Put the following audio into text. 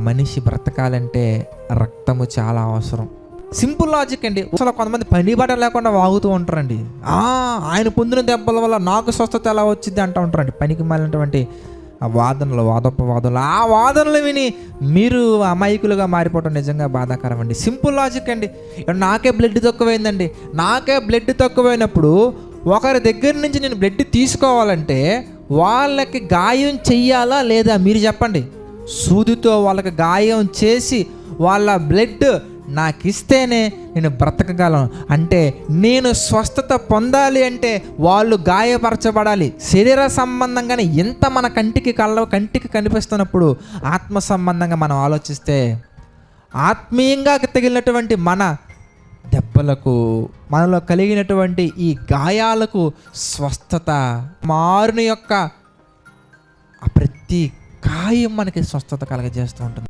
మనిషి బ్రతకాలంటే రక్తము చాలా అవసరం. సింపుల్ లాజిక్ అండి. అసలు కొంతమంది పని బట్ట లేకుండా వాగుతూ ఉంటారండి. ఆయన పొందిన దెబ్బల వల్ల నాకు స్వస్థత ఎలా వచ్చింది అంటూ ఉంటారండి. పనికి మాలినటువంటి వాదనలు, ఆ వాదనలు విని మీరు అమాయకులుగా మారిపోవటం నిజంగా బాధాకరం అండి. సింపుల్ లాజిక్ అండి. నాకే బ్లడ్ తక్కువైందండి. నాకే బ్లడ్ తక్కువైనప్పుడు ఒకరి దగ్గర నుంచి నేను బ్లడ్ తీసుకోవాలంటే వాళ్ళకి గాయం చెయ్యాలా లేదా మీరు చెప్పండి. సూదితో వాళ్ళకి గాయం చేసి వాళ్ళ బ్లడ్ నాకు ఇస్తేనే నేను బ్రతకగలను. అంటే నేను స్వస్థత పొందాలి అంటే వాళ్ళు గాయపరచబడాలి. శరీర సంబంధంగానే ఎంత మన కంటికి కనిపిస్తున్నప్పుడు ఆత్మ సంబంధంగా మనం ఆలోచిస్తే ఆత్మీయంగా తగిలినటువంటి మన దెబ్బలకు, మనలో కలిగినటువంటి ఈ గాయాలకు స్వస్థత, మారుని యొక్క ప్రతి గాయం మనకి స్వస్థత కలగజేస్తూ ఉంటుంది.